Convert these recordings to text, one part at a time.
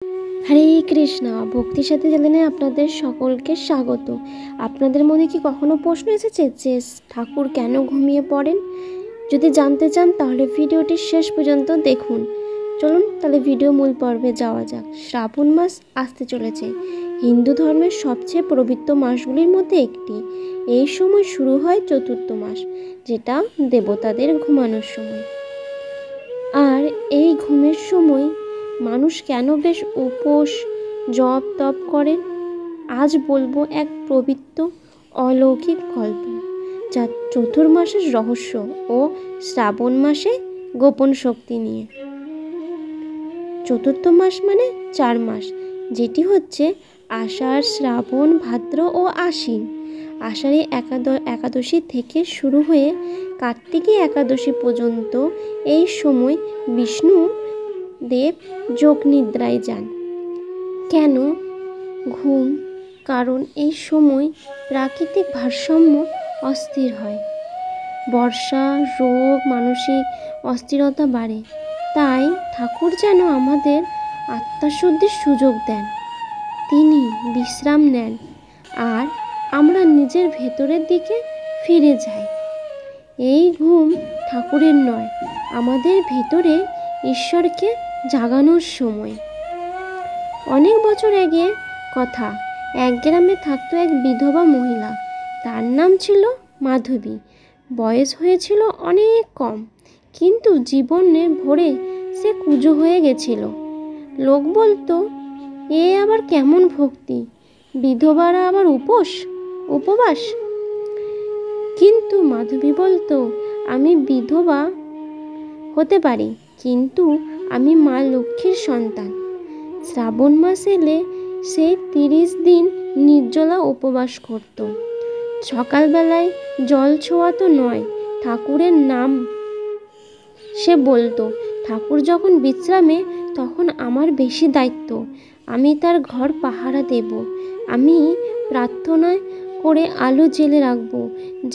হরে কৃষ্ণা, ভক্তির সাথে চ্যানেলে আপনাদের সকলকে স্বাগত। আপনাদের মনে কি কখনো প্রশ্ন এসেছে যে ঠাকুর কেন ঘুমিয়ে পড়েন? যদি জানতে চান তাহলে ভিডিওটি শেষ পর্যন্ত দেখুন। চলুন তাহলে ভিডিও মূল পর্বে যাওয়া যাক। শ্রাবণ মাস আসতে চলেছে। হিন্দু ধর্মের সবচেয়ে পবিত্র মাসগুলির মধ্যে একটি। এই সময় শুরু হয় চতুর্থ মাস, যেটা দেবতাদের ঘুমানোর সময়। আর এই ঘুমের সময় মানুষ কেন বেশ উপোস জপ তপ করেন, আজ বলবো এক পবিত্র অলৌকিক গল্প, যা চতুর্মাসের রহস্য ও শ্রাবণ মাসে গোপন শক্তি নিয়ে। চতুর্থ মাস মানে 4 মাস, যেটি হচ্ছে আষাঢ়, শ্রাবণ, ভাদ্র ও আশ্বিন। আষাঢ়ী একাদশী থেকে শুরু হয়ে কার্তিকী একাদশী পর্যন্ত এই সময় বিষ্ণু দেব যোগ নিদ্রায় যান। কেন ঘুম? কারণ এই সময় প্রাকৃতিক ভারসাম্য অস্থির হয়, বর্ষা, রোগ, মানসিক অস্থিরতা বাড়ে। তাই ঠাকুর যেন আমাদের আত্মশুদ্ধির সুযোগ দেন। তিনি বিশ্রাম নেন আর আমরা নিজের ভেতরের দিকে ফিরে যাই। এই ঘুম ঠাকুরের নয়, আমাদের ভেতরে ঈশ্বরকে জাগানোর সময়। অনেক বছর আগে কথা, এক গ্রামে থাকতো এক বিধবা মহিলা। তার নাম ছিল মাধবী। বয়স হয়েছিল অনেক কম, কিন্তু জীবনে ভরে সে কুঁজো হয়ে গেছিল। লোক বলতো, এ আবার কেমন ভক্তি, বিধবারা আবার উপবাস। কিন্তু মাধবী বলতো, আমি বিধবা হতে পারি, কিন্তু আমি মা লক্ষ্মীর সন্তান। শ্রাবণ মাস এলে সে 30 দিন নির্জলা উপবাস করত। সকালবেলায় জল ছোঁয়া তো নয়, ঠাকুরের নাম সে বলতো। ঠাকুর যখন বিশ্রামে, তখন আমার বেশি দায়িত্ব। আমি তার ঘর পাহারা দেব। আমি প্রার্থনা করে আলো জ্বেলে রাখবো,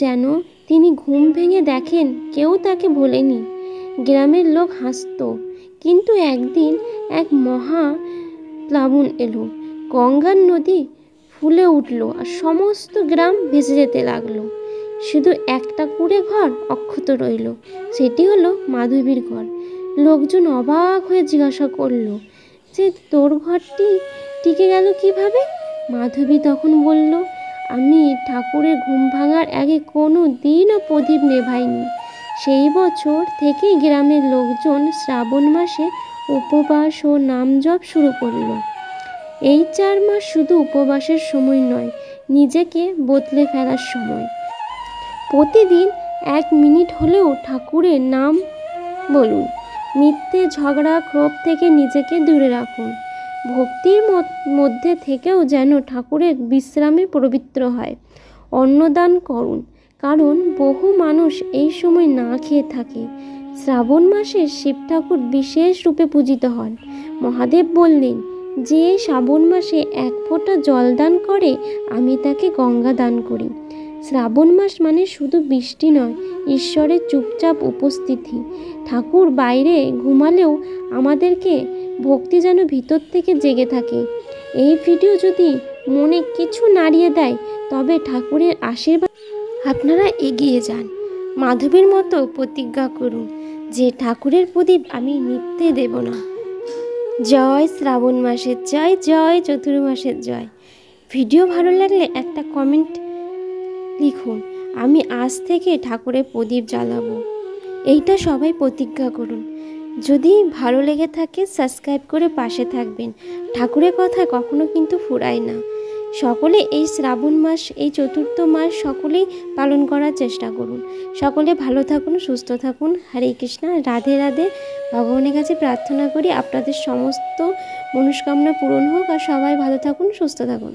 যেন তিনি ঘুম ভেঙে দেখেন কেউ তাকে ভোলেনি। গ্রামের লোক হাসত, কিন্তু একদিন এক মহা প্লাবন এলো। গঙ্গার নদী ফুলে উঠল আর সমস্ত গ্রাম ভেসে যেতে লাগলো। শুধু একটা কুঁড়ে ঘর অক্ষত রইল, সেটি হলো মাধবীর ঘর। লোকজন অবাক হয়ে জিজ্ঞাসা করলো যে, তোর ঘরটি টিকে গেল কিভাবে? মাধবী তখন বলল, আমি ঠাকুরের ঘুম ভাঙার আগে কোনো দিনও প্রদীপ নেভাইনি। সেই বছর থেকেই গ্রামের লোকজন শ্রাবণ মাসে উপবাস ও নাম জপ শুরু করলো। এই 4 মাস শুধু উপবাসের সময় নয়, নিজেকে বদলে ফেলার সময়। প্রতিদিন 1 মিনিট হলেও ঠাকুরের নাম বলুন। মিথ্যে, ঝগড়া, ক্ষোভ থেকে নিজেকে দূরে রাখুন। ভক্তির মধ্যে থেকেও যেন ঠাকুরের বিশ্রামে পবিত্র হয়। অন্নদান করুন, কারণ বহু মানুষ এই সময় না খেয়ে থাকে। শ্রাবণ মাসে শিব ঠাকুর বিশেষ রূপে পূজিত হন। মহাদেব বললেন, যে শ্রাবণ মাসে 1 ফোঁটা জল দান করে, আমি তাকে গঙ্গা দান করি। শ্রাবণ মাস মানে শুধু বৃষ্টি নয়, ঈশ্বরের চুপচাপ উপস্থিতি। ঠাকুর বাইরে ঘুমালেও আমাদেরকে ভক্তি যেন ভিতর থেকে জেগে থাকে। এই ভিডিও যদি মনে কিছু নাড়িয়ে দেয়, তবে ঠাকুরের আশীর্বাদ আপনারা এগিয়ে যান। মাধবীর মতো প্রতিজ্ঞা করুন যে ঠাকুরের প্রদীপ আমি নিত্যে দেব না। জয় শ্রাবণ মাসের জয়, জয় চতুর্মাসের জয়। ভিডিও ভালো লাগলে একটা কমেন্ট লিখুন, আমি আজ থেকে ঠাকুরের প্রদীপ জ্বালাবো। এইটা সবাই প্রতিজ্ঞা করুন। যদি ভালো লেগে থাকে সাবস্ক্রাইব করে পাশে থাকবেন। ঠাকুরের কথা কখনো কিন্তু ফুরায় না। সকলে এই শ্রাবণ মাস, এই চতুর্থ মাস সকলেই পালন করার চেষ্টা করুন। সকলে ভালো থাকুন, সুস্থ থাকুন। হরে কৃষ্ণা, রাধে রাধে। ভগবানের কাছে প্রার্থনা করি আপনাদের সমস্ত মনস্কামনা পূরণ হোক আর সবাই ভালো থাকুন, সুস্থ থাকুন।